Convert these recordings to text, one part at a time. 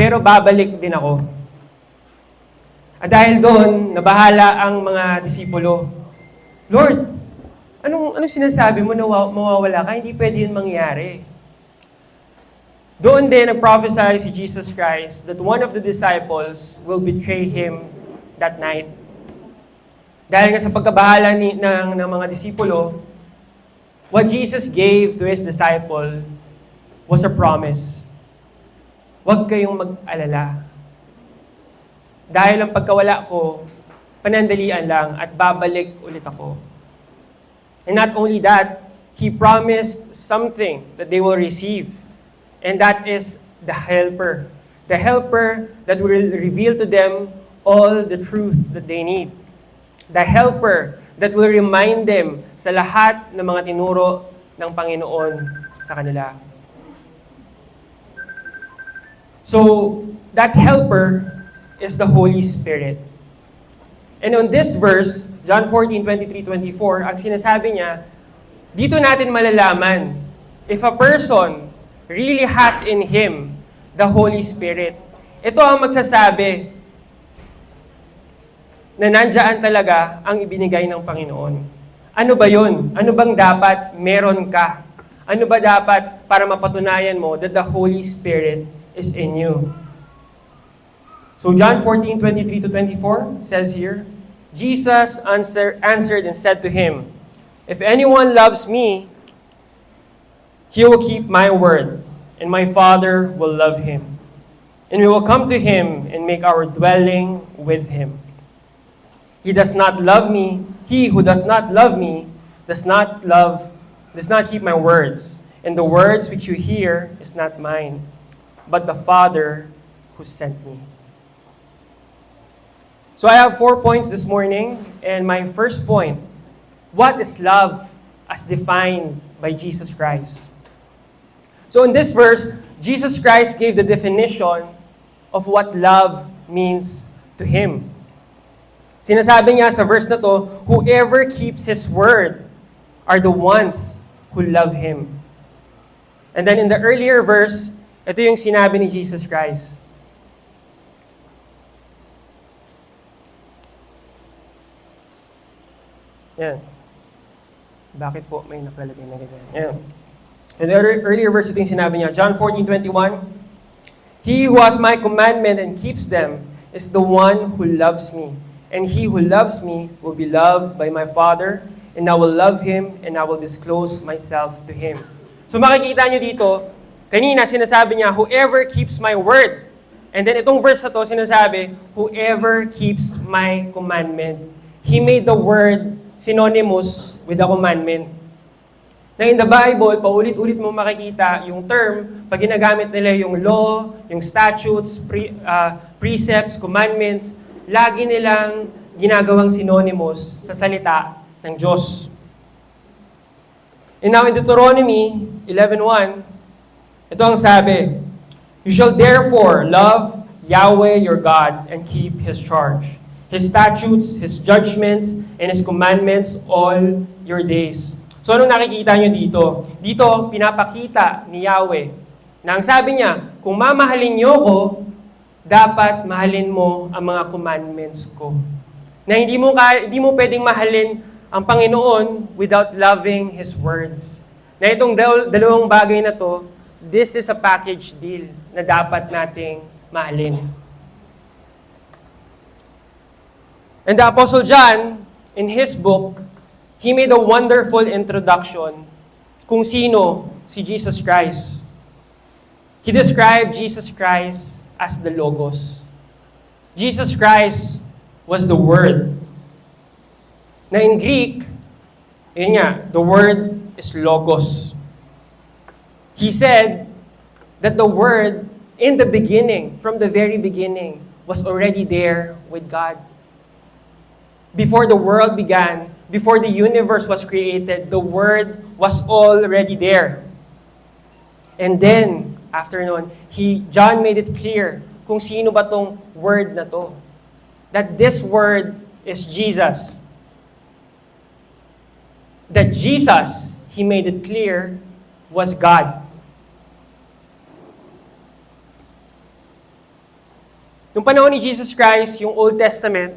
pero babalik din ako. At dahil doon, nabahala ang mga disipulo. Lord, anong sinasabi mo na mawawala ka? Hindi pwede yun mangyari. Doon din nag-prophesy si Jesus Christ that one of the disciples will betray Him that night. Dahil nga sa pagkabahala ng mga disipulo, what Jesus gave to His disciple was a promise. Huwag kayong mag-alala. Dahil ang pagkawala ko, panandalian lang at babalik ulit ako. And not only that, He promised something that they will receive. And that is the Helper. The Helper that will reveal to them all the truth that they need. The Helper that will remind them sa lahat ng mga tinuro ng Panginoon sa kanila. So, that Helper is the Holy Spirit. And on this verse, John 14:23-24, ang sinasabi niya, dito natin malalaman if a person really has in him the Holy Spirit. Ito ang magsasabi na nandyan talaga ang ibinigay ng Panginoon. Ano ba yun? Ano bang dapat meron ka? Ano ba dapat para mapatunayan mo that the Holy Spirit is in you? So John 14:23-24 says here, Jesus answered and said to him, "If anyone loves me, he will keep my word, and my Father will love him. And we will come to him and make our dwelling with him. He who does not love me does not keep my words, and the words which you hear is not mine, but the Father who sent me." So I have 4 points this morning, and my first point, what is love as defined by Jesus Christ? So in this verse, Jesus Christ gave the definition of what love means to Him. Sinasabi niya sa verse na to, whoever keeps His word are the ones who love Him. And then in the earlier verse, ito yung sinabi ni Jesus Christ. Yan. Bakit po may nakalagay na ganyan? Yan. In the earlier verse, ito yung sinabi niya, John 14:21, "He who has my commandment and keeps them is the one who loves me. And he who loves me will be loved by my Father, and I will love him, and I will disclose myself to him." So makikita nyo dito, kanina sinasabi niya, whoever keeps my word. And then itong verse na to sinasabi, whoever keeps my commandment. He made the word synonymous with the commandment. Na in the Bible, paulit-ulit mo makikita yung term, pag ginagamit nila yung law, yung statutes, precepts, commandments, lagi nilang ginagawang synonymous sa salita ng Diyos. And now in Deuteronomy 11:1, ito ang sabi, "You shall therefore love Yahweh your God and keep His charge, His statutes, His judgments, and His commandments all your days." So anong nakikita nyo dito? Dito, pinapakita ni Yahweh na ang sabi niya, kung mamahalin nyo ko, dapat mahalin mo ang mga commandments ko. Na hindi mo pwedeng mahalin ang Panginoon without loving His words. Na itong dalawang bagay na to, this is a package deal na dapat nating mahalin. And the Apostle John, in his book, he made a wonderful introduction kung sino si Jesus Christ. He described Jesus Christ as the Logos. Jesus Christ was the Word. Na in Greek, yun nga, the word is Logos. He said that the Word, in the beginning, from the very beginning, was already there with God. Before the world began, before the universe was created, the Word was already there. And then, after nun, John made it clear kung sino ba tong Word na to. That this Word is Jesus. That Jesus, He made it clear, was God. Nung panahon ni Jesus Christ, yung Old Testament,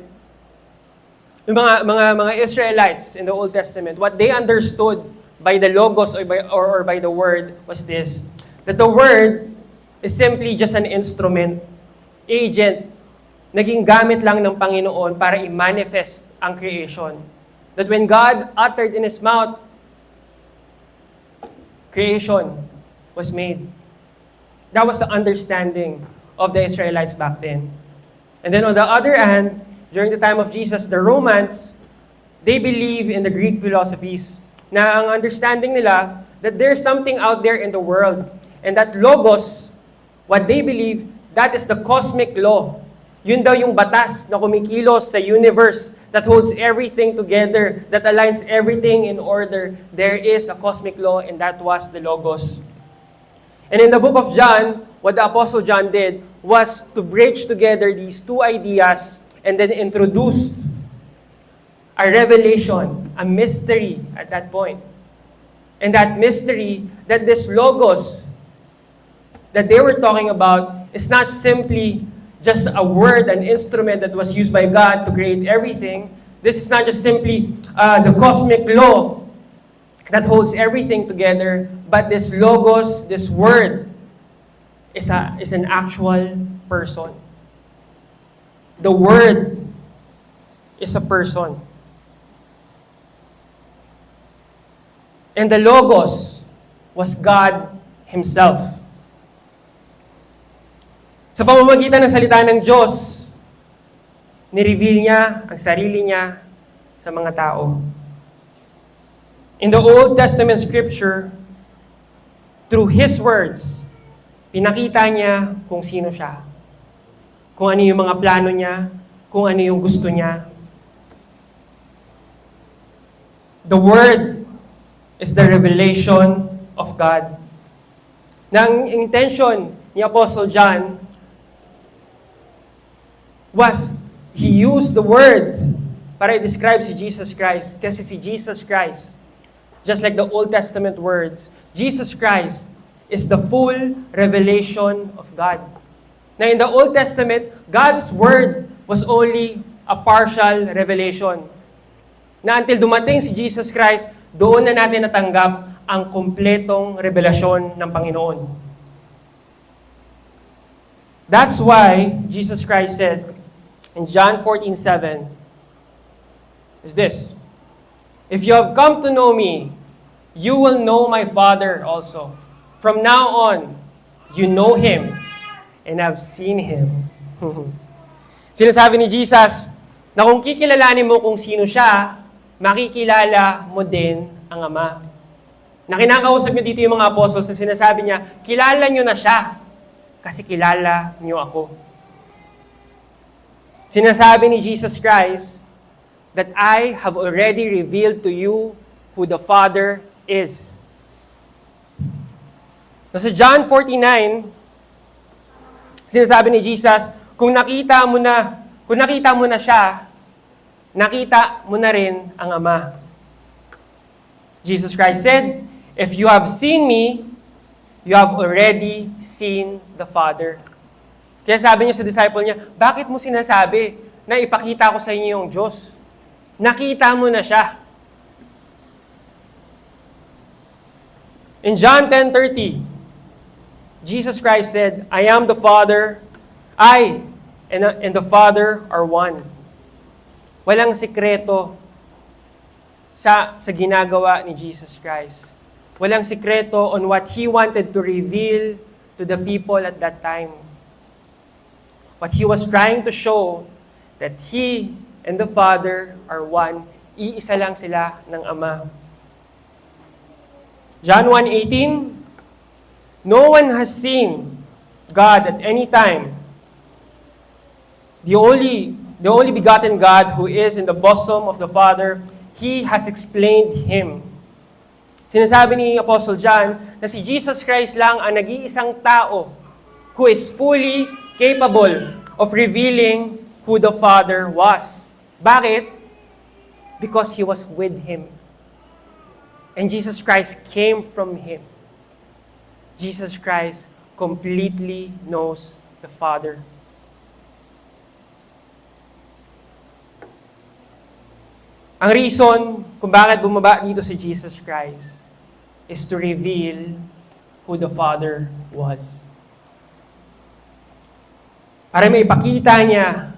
yung mga Israelites in the Old Testament, what they understood by the Logos or by the Word was this, that the Word is simply just an instrument, agent, naging gamit lang ng Panginoon para i-manifest ang creation. That when God uttered in His mouth, creation was made. That was the understanding of the Israelites back then. And then on the other hand, during the time of Jesus, the Romans, they believe in the Greek philosophies na ang understanding nila that there's something out there in the world. And that Logos, what they believe, that is the cosmic law. Yun daw yung batas na kumikilos sa universe that holds everything together, that aligns everything in order. There is a cosmic law, and that was the Logos. And in the book of John, what the Apostle John did was to bridge together these two ideas and then introduced a revelation, a mystery at that point. And that mystery, that this Logos that they were talking about is not simply just a word, an instrument that was used by God to create everything. This is not just simply the cosmic law that holds everything together, but this Logos, this word, is an actual person. The Word is a person. And the Logos was God Himself. Sa pamamagitan ng salita ng Diyos, ni-reveal niya ang sarili niya sa mga tao. In the Old Testament scripture, through His words, pinakita niya kung sino siya. Kung ano yung mga plano niya, kung ano yung gusto niya. The Word is the revelation of God. Na ang intention ni Apostle John was, he used the Word para i-describe si Jesus Christ. Kasi si Jesus Christ, just like the Old Testament words, Jesus Christ is the full revelation of God. Now in the Old Testament, God's Word was only a partial revelation. Na until dumating si Jesus Christ, doon na natin natanggap ang kumpletong revelasyon ng Panginoon. That's why Jesus Christ said in John 14:7 is this, "If you have come to know me, you will know my Father also. From now on, you know Him and have seen Him." Sinasabi ni Jesus na kung kikilalanin mo kung sino siya, makikilala mo din ang Ama. Na kinakausap niyo dito yung mga apostles na sinasabi niya, kilala niyo na siya kasi kilala niyo ako. Sinasabi ni Jesus Christ that I have already revealed to you who the Father is. Sa John 49, sinasabi ni Jesus, kung nakita mo na siya, nakita mo na rin ang Ama. Jesus Christ said, "If you have seen me, you have already seen the Father." Kaya sabi niya sa disciple niya, bakit mo sinasabi na ipakita ko sa inyo yung Diyos? Nakita mo na siya. In John 10:30, Jesus Christ said, "I am the Father, I and the Father are one." Walang sikreto sa ginagawa ni Jesus Christ. Walang sikreto on what He wanted to reveal to the people at that time. What He was trying to show that He and the Father are one. Iisa lang sila ng Ama. John 1:18, "No one has seen God at any time. The only begotten God who is in the bosom of the Father, He has explained Him." Sinasabi ni Apostle John na si Jesus Christ lang ang nag-iisang tao who is fully capable of revealing who the Father was. Bakit? Because He was with Him. And Jesus Christ came from Him. Jesus Christ completely knows the Father. Ang reason kung bakit bumaba dito si Jesus Christ is to reveal who the Father was. Para may ipakita niya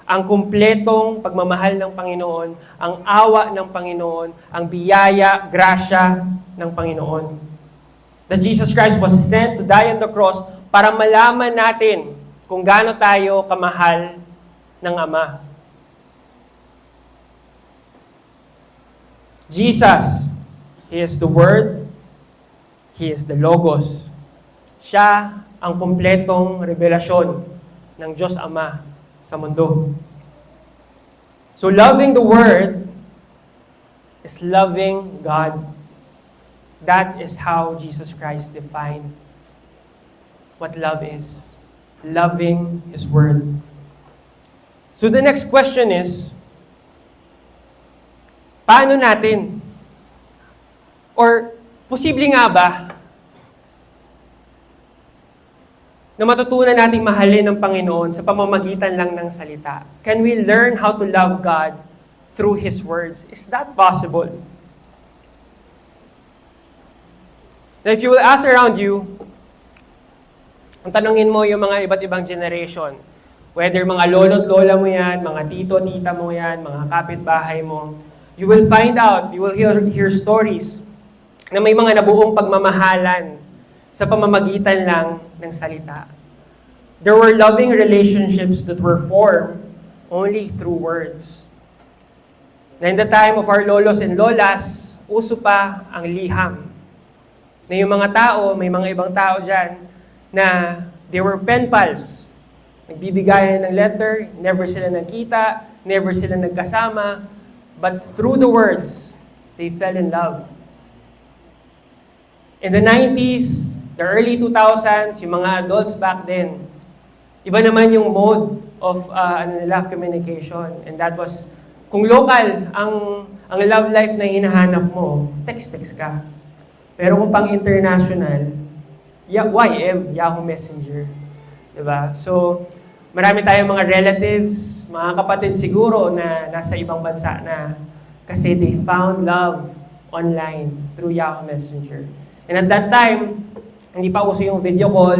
ang kumpletong pagmamahal ng Panginoon, ang awa ng Panginoon, ang biyaya, grasya ng Panginoon. That Jesus Christ was sent to die on the cross para malaman natin kung gaano tayo kamahal ng Ama. Jesus, He is the Word, He is the Logos. Siya ang kumpletong revelasyon ng Diyos Ama sa mundo. So loving the Word is loving God. That is how Jesus Christ defined what love is. Loving His Word. So the next question is, paano natin? Or posible nga ba na matutunan nating mahalin ng Panginoon sa pamamagitan lang ng salita? Can we learn how to love God through His words? Is that possible? Now, if you will ask around you, ang tanungin mo yung mga iba't ibang generation, whether mga lolo't lola mo yan, mga tito, tita mo yan, mga kapitbahay mo, you will find out, you will hear stories na may mga nabuong pagmamahalan sa pamamagitan lang ng salita. There were loving relationships that were formed only through words. Na in the time of our lolos and lolas, uso pa ang liham. Na yung mga tao, may mga ibang tao dyan, na they were pen pals. Nagbibigayan ng letter, never sila nagkita, never sila nagkasama, but through the words, they fell in love. In the 90s, the early 2000s, yung mga adults back then, iba naman yung mode of communication. And that was, kung local, ang love life na hinahanap mo, text-text ka. Pero kung pang international, YM, Yahoo Messenger. Diba? So, marami tayong mga relatives, mga kapatid siguro na nasa ibang bansa na kasi they found love online through Yahoo Messenger. And at that time, hindi pa uso yung video call,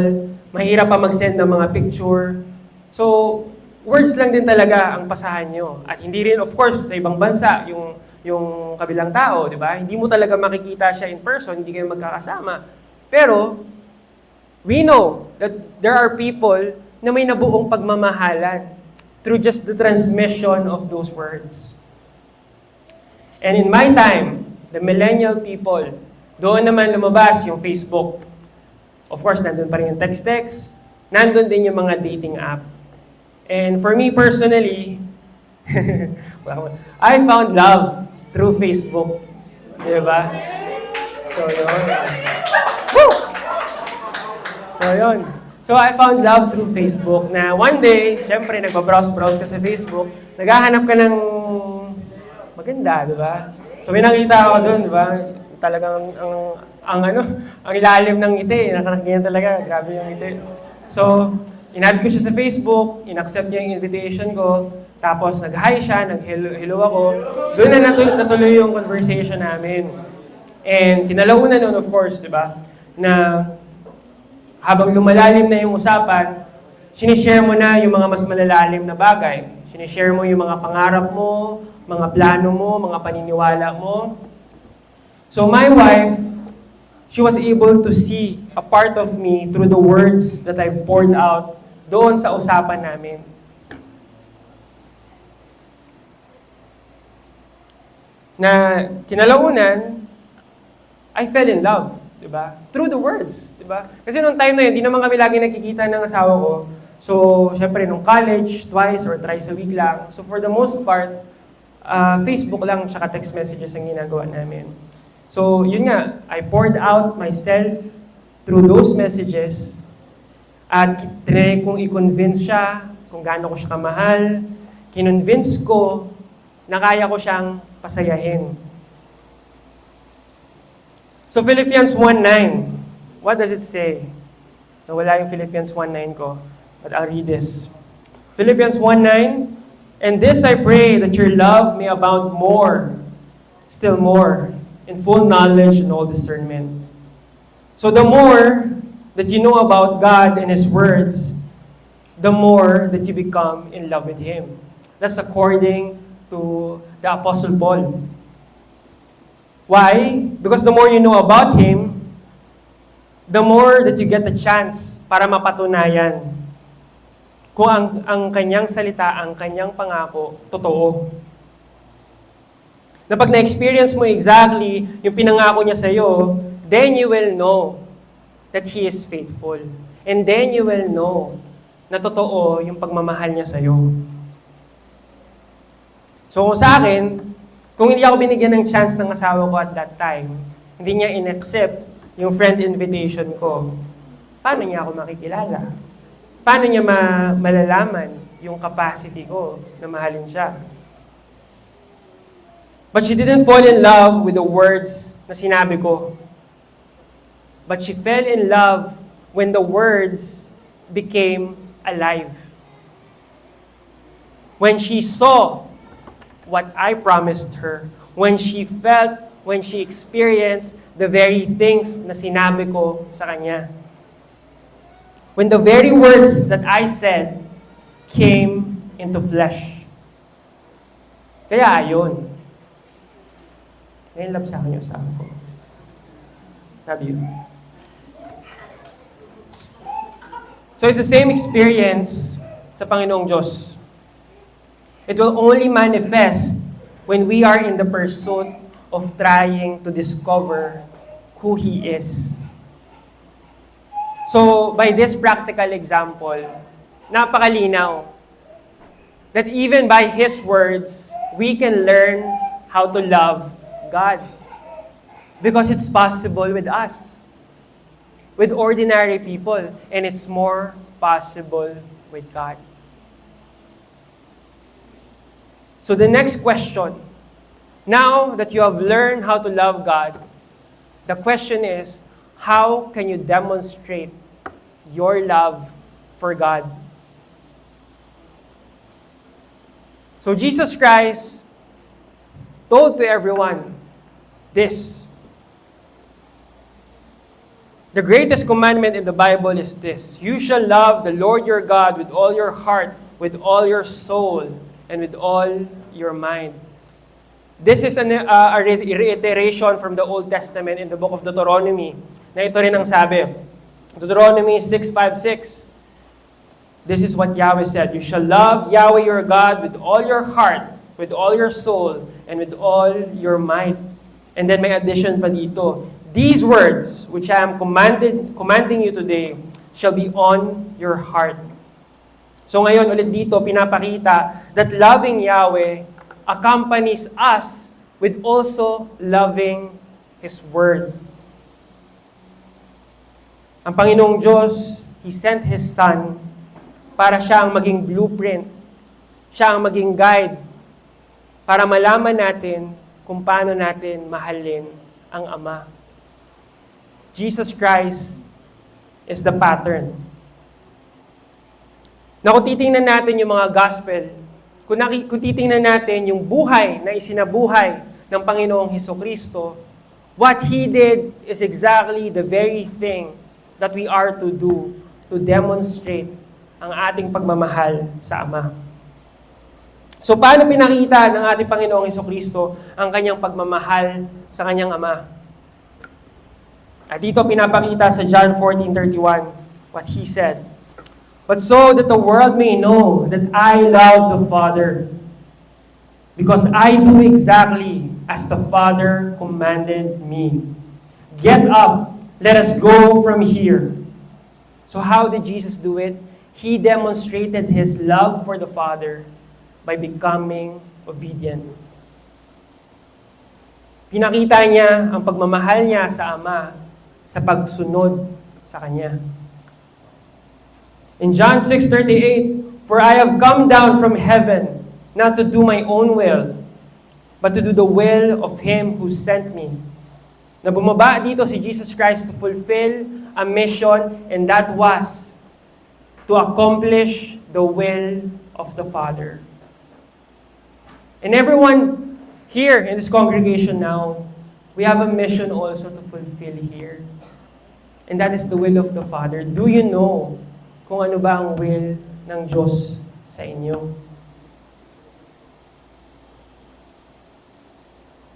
mahirap pa mag-send ng mga picture. So, words lang din talaga ang pasahan nyo. At hindi rin, of course, sa ibang bansa, yung kabilang tao, di ba? Hindi mo talaga makikita siya in person, hindi kayo magkakasama. Pero, we know that there are people na may nabuong pagmamahalan through just the transmission of those words. And in my time, the millennial people, doon naman lumabas yung Facebook. Of course, nandun pa rin yung text-text. Nandun din yung mga dating app. And for me personally, I found love through Facebook. Diba? So, yun. Woo! So, yun. So, I found love through Facebook na one day, syempre, nagpa-browse-browse ka sa Facebook, naghahanap ka ng maganda, di ba? So, may nakita ako doon, di ba? Talagang ang ilalim ng ngiti, nakanakiyan talaga, grabe yung ngiti. So, in-add ko siya sa Facebook, in-accept niya yung invitation ko, tapos nag-hi siya, nag-hello ako. Doon na natuloy yung conversation namin. And kinalaunan nun, of course, di ba, na habang lumalalim na yung usapan, sinishare mo na yung mga mas malalalim na bagay. Sinishare mo yung mga pangarap mo, mga plano mo, mga paniniwala mo. So my wife, she was able to see a part of me through the words that I've poured out doon sa usapan namin. Na kinalaunan, I fell in love, di ba? Through the words, di ba? Kasi nung time na yun, di naman kami lagi nagkikita ng asawa ko. So, syempre, nung college, twice or thrice a week lang. So, for the most part, Facebook lang, tsaka text messages ang ginagawa namin. So, yun nga, I poured out myself through those messages at tinry kong i-convince siya kung gaano ko siya kamahal. Kinonvince ko na kaya ko siyang pasayahin. So, Philippians 1:9, what does it say? Nawala yung Philippians 1:9 ko, but I'll read this. Philippians 1:9, And this I pray, that your love may abound more, still more, in full knowledge and all discernment. So the more that you know about God and His words, the more that you become in love with Him. That's according to the Apostle Paul. Why? Because the more you know about Him, the more that you get the chance para mapatunayan kung ang kanyang salita, ang kanyang pangako, totoo. Na pag na-experience mo exactly yung pinangako niya sa iyo, then you will know that He is faithful. And then you will know na totoo yung pagmamahal niya sa iyo. So sa akin, kung hindi ako binigyan ng chance ng asawa ko at that time, hindi niya in-accept yung friend invitation ko, paano niya ako makikilala? Paano niya malalaman yung capacity ko na mahalin siya? But she didn't fall in love with the words na sinabi ko. But she fell in love when the words became alive. When she saw what I promised her, when she felt, when she experienced the very things na sinabi ko sa kanya. When the very words that I said came into flesh. Kaya ayun. Ngayon love sa akin yung asawa ko. Love you. So it's the same experience sa Panginoong Diyos. It will only manifest when we are in the pursuit of trying to discover who He is. So, by this practical example, napakalinaw that even by His words, we can learn how to love God. Because it's possible with us, with ordinary people, and it's more possible with God. So the next question, now that you have learned how to love God, the question is, how can you demonstrate your love for God? So Jesus Christ told to everyone this. The greatest commandment in the Bible is this: you shall love the Lord your God with all your heart, with all your soul, and with all your mind. This is a reiteration from the Old Testament in the book of Deuteronomy. Na ito rin ang sabi. Deuteronomy 6:5-6. This is what Yahweh said: you shall love Yahweh your God with all your heart, with all your soul, and with all your might. And then may addition pa dito. These words, which I am commanding you today, shall be on your heart. So ngayon ulit dito, pinapakita that loving Yahweh accompanies us with also loving His Word. Ang Panginoong Diyos, He sent His Son para siya ang maging blueprint, siya ang maging guide, para malaman natin kung paano natin mahalin ang Ama. Jesus Christ is the pattern. Na kung titingnan natin yung mga gospel, kung titingnan natin yung buhay na isinabuhay ng Panginoong Hesukristo, what He did is exactly the very thing that we are to do to demonstrate ang ating pagmamahal sa Ama. So paano pinakita ng ating Panginoong Hesukristo ang kanyang pagmamahal sa kanyang Ama? At dito pinapakita sa John 14:31 what He said. But so that the world may know that I love the Father, because I do exactly as the Father commanded me. Get up, let us go from here. So how did Jesus do it? He demonstrated His love for the Father by becoming obedient. Pinakita niya ang pagmamahal niya sa Ama sa pagsunod sa Kanya. In John 6:38, for I have come down from heaven, not to do my own will, but to do the will of Him who sent me. Na bumaba dito si Jesus Christ to fulfill a mission, and that was to accomplish the will of the Father. And everyone here in this congregation now, we have a mission also to fulfill here. And that is the will of the Father. Do you know kung ano ba ang will ng Diyos sa inyo?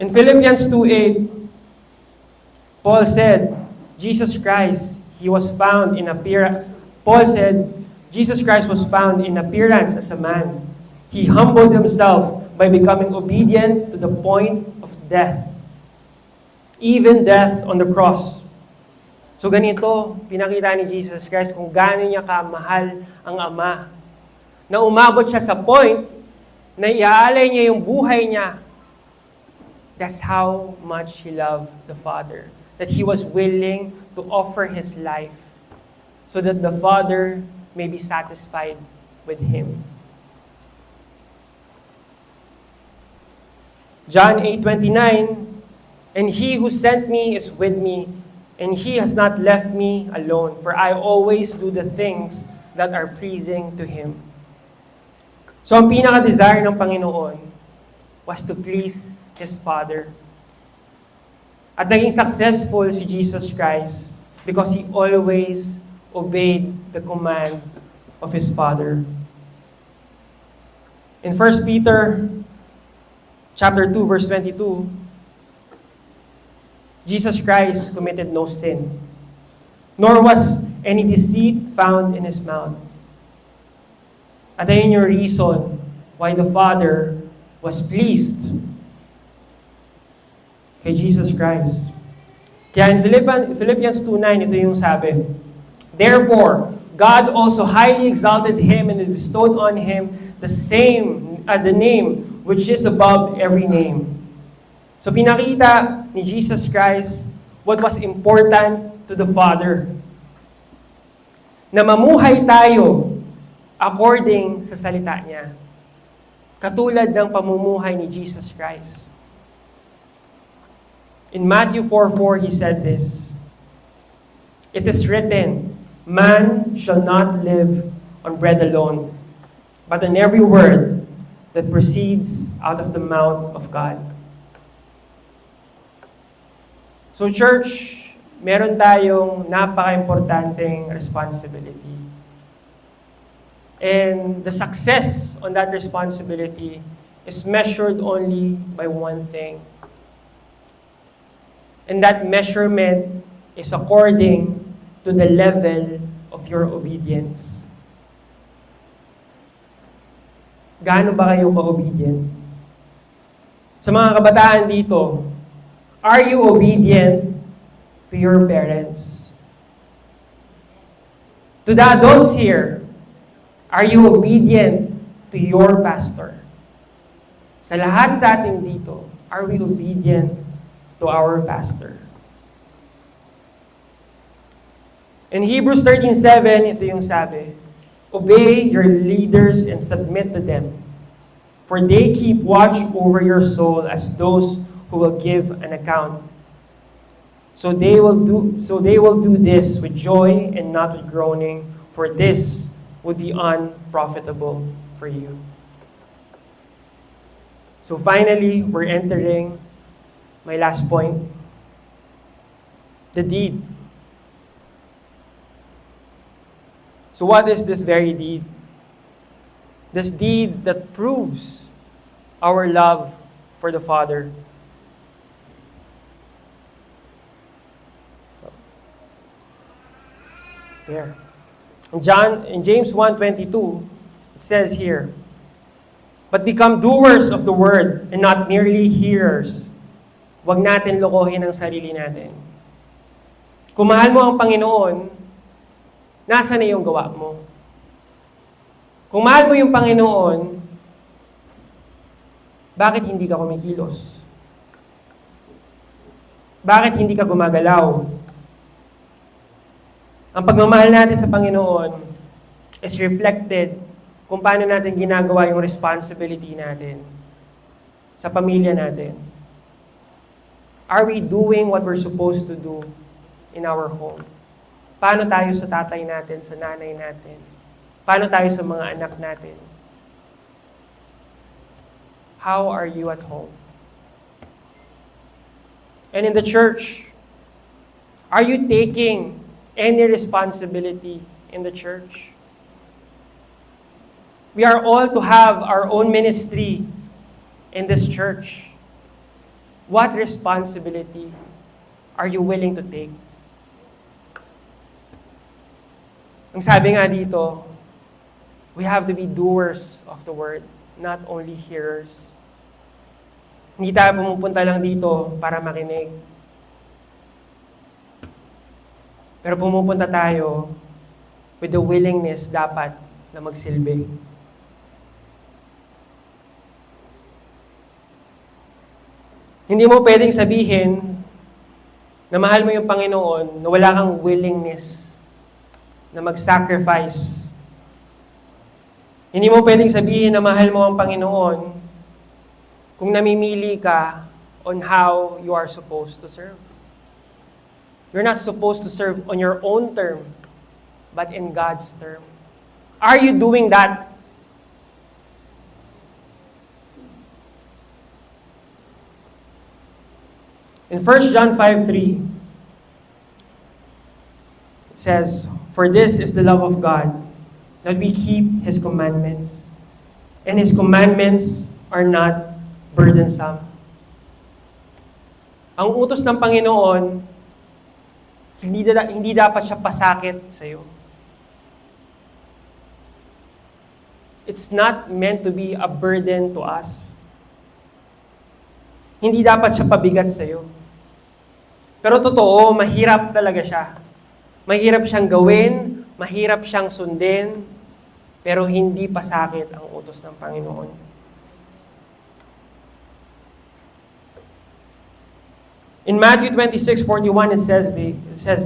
In Philippians 2:8, Paul said, Jesus Christ was found in appearance as a man. He humbled himself by becoming obedient to the point of death, even death on the cross. So ganito, pinakita ni Jesus Christ kung gaano niya kamahal ang Ama. Na umabot siya sa point na iaalay niya yung buhay niya. That's how much He loved the Father. That He was willing to offer His life so that the Father may be satisfied with Him. John 8:29, and He who sent me is with me, and He has not left me alone, for I always do the things that are pleasing to Him. So ang pinaka-desire ng Panginoon was to please His Father. At naging successful si Jesus Christ because He always obeyed the command of His Father. In 1 Peter chapter 2, verse 22, Jesus Christ committed no sin, nor was any deceit found in His mouth. At ayun yung reason why the Father was pleased kay Jesus Christ. Kaya in Philippians 2:9, ito yung sabi, therefore, God also highly exalted Him and bestowed on Him the name which is above every name. So pinakita ni Jesus Christ what was important to the Father. Na mamuhay tayo according sa salita niya. Katulad ng pamumuhay ni Jesus Christ. In Matthew 4:4, He said this, it is written, man shall not live on bread alone, but on every word that proceeds out of the mouth of God. So church, meron tayong napaka-importanteng responsibility. And the success on that responsibility is measured only by one thing. And that measurement is according to the level of your obedience. Gaano ba kayo ka-obedient? Sa mga kabataan dito, are you obedient to your parents? To the adults here, are you obedient to your pastor? Sa lahat sa atin dito, are we obedient to our pastor? In Hebrews 13:7, ito yung sabi, obey your leaders and submit to them, for they keep watch over your soul as those who will give an account. So they will do this with joy and not with groaning, for this would be unprofitable for you. So finally, we're entering my last point, the deed. So what is this very deed? This deed that proves our love for the Father. There. In James 1:22, it says here, but become doers of the word and not merely hearers. Huwag natin lokohin ang sarili natin. Kung mahal mo ang Panginoon, nasa na yung gawa mo? Kung mahal mo yung Panginoon, bakit hindi ka kumikilos? Bakit hindi ka gumagalaw? Ang pagmamahal natin sa Panginoon is reflected kung paano natin ginagawa yung responsibility natin sa pamilya natin. Are we doing what we're supposed to do in our home? Paano tayo sa tatay natin, sa nanay natin? Paano tayo sa mga anak natin? How are you at home? And in the church, are you taking any responsibility in the church? We are all to have our own ministry in this church. What responsibility are you willing to take? Ang sabi nga dito, we have to be doers of the word, not only hearers. Hindi tayo pumupunta lang dito para makinig. Pero pumupunta tayo with the willingness dapat na magsilbi. Hindi mo pwedeng sabihin na mahal mo yung Panginoon na wala kang willingness na mag-sacrifice. Hindi mo pwedeng sabihin na mahal mo ang Panginoon kung namimili ka on how you are supposed to serve. You're not supposed to serve on your own term, but in God's term. Are you doing that? In 1 John 5:3, it says, "For this is the love of God, that we keep His commandments, and His commandments are not burdensome." Ang utos ng Panginoon, hindi dapat siya pasakit sa iyo. It's not meant to be a burden to us. Hindi dapat siya pabigat sa iyo. Pero totoo, mahirap talaga siya. Mahirap siyang gawin, mahirap siyang sundin, pero hindi pasakit ang utos ng Panginoon. In Matthew 26:41, it says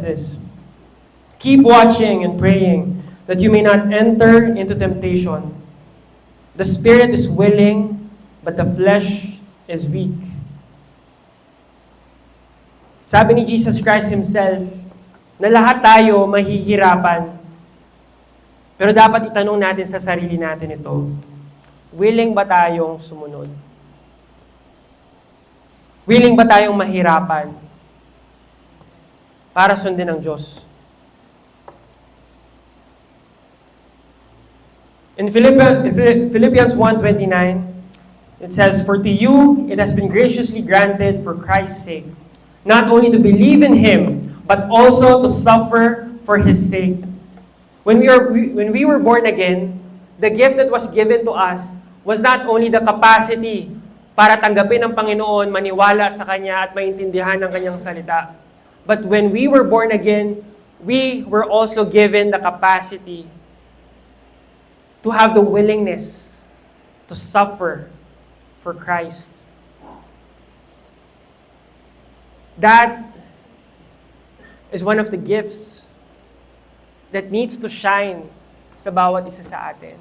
this, "Keep watching and praying, that you may not enter into temptation. The spirit is willing, but the flesh is weak." Sabi ni Jesus Christ Himself, na lahat tayo mahihirapan. Pero dapat itanong natin sa sarili natin ito, willing ba tayong sumunod? Willing ba tayong mahirapan para sundin ang Diyos? In Philippians 1:29, it says, "For to you it has been graciously granted for Christ's sake, not only to believe in Him, but also to suffer for His sake." When we were born again, the gift that was given to us was not only the capacity para tanggapin ang Panginoon, maniwala sa Kanya at maintindihan ang Kanyang salita. But when we were born again, we were also given the capacity to have the willingness to suffer for Christ. That is one of the gifts that needs to shine sa bawat isa sa atin.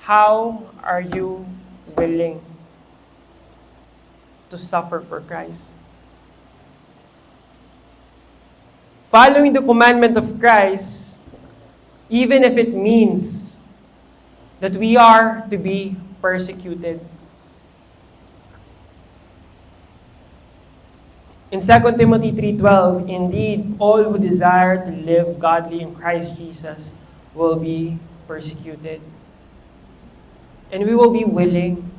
How are you willing to suffer for Christ? Following the commandment of Christ, even if it means that we are to be persecuted. In 2 Timothy 3:12, "Indeed, all who desire to live godly in Christ Jesus will be persecuted." And we will be willing,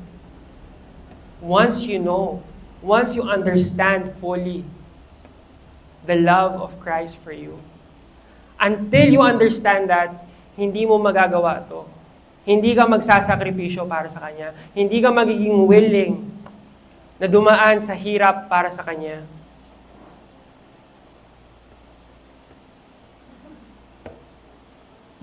once you understand fully the love of Christ for you. Until you understand that, hindi mo magagawa to. Hindi ka magsasakripisyo para sa Kanya. Hindi ka magiging willing na dumaan sa hirap para sa Kanya.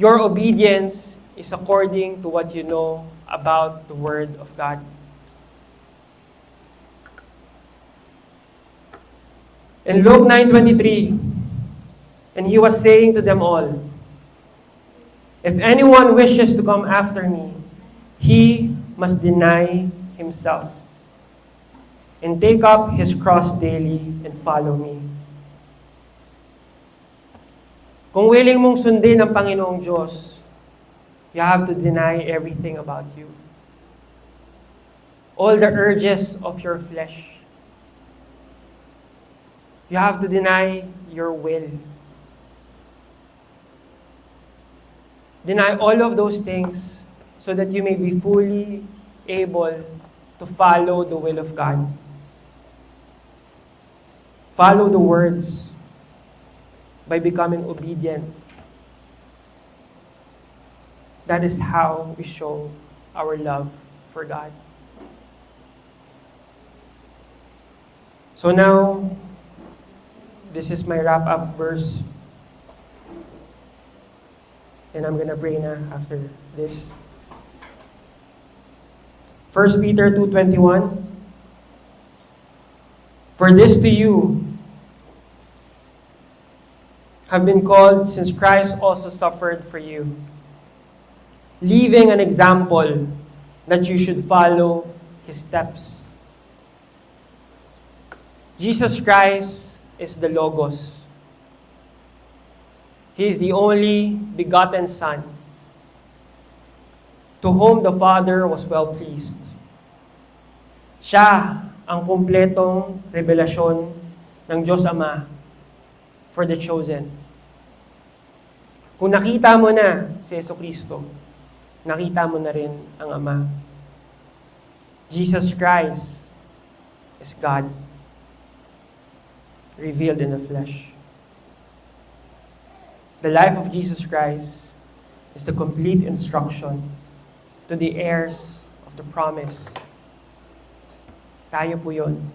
Your obedience is according to what you know about the Word of God. In Luke 9:23, and He was saying to them all, "If anyone wishes to come after me, he must deny himself and take up his cross daily and follow me." Kung willing mong sundin ang Panginoong Diyos, you have to deny everything about you. all the urges of your flesh. You have to deny your will. Deny all of those things so that you may be fully able to follow the will of God. Follow the words by becoming obedient. That is how we show our love for God. So now, this is my wrap-up verse. And I'm gonna pray na after this. 1 Peter 2:21. For this to you have been called, since Christ also suffered for you, leaving an example that you should follow His steps. Jesus Christ is the Logos. He is the only begotten Son, to whom the Father was well pleased. Siya ang kumpletong revelasyon ng Diyos Ama for the chosen. Kung nakita mo na si Jesucristo, nakita mo na rin ang Ama. Jesus Christ is God, revealed in the flesh. The life of Jesus Christ is the complete instruction to the heirs of the promise. Tayo po yun.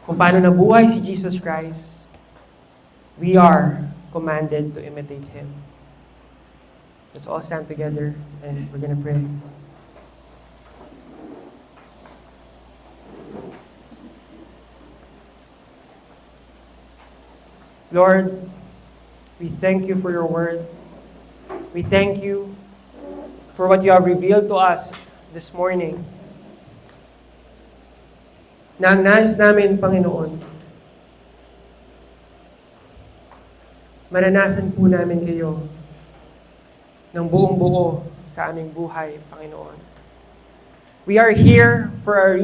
Kung paano nabuhay si Jesus Christ, we are commanded to imitate Him. Let's all stand together and we're gonna pray. Lord, we thank you for your word. We thank you for what you have revealed to us this morning. Na ang nais namin, Panginoon, maranasan po namin kayo ng buong buo sa aming buhay, Panginoon. We are here for a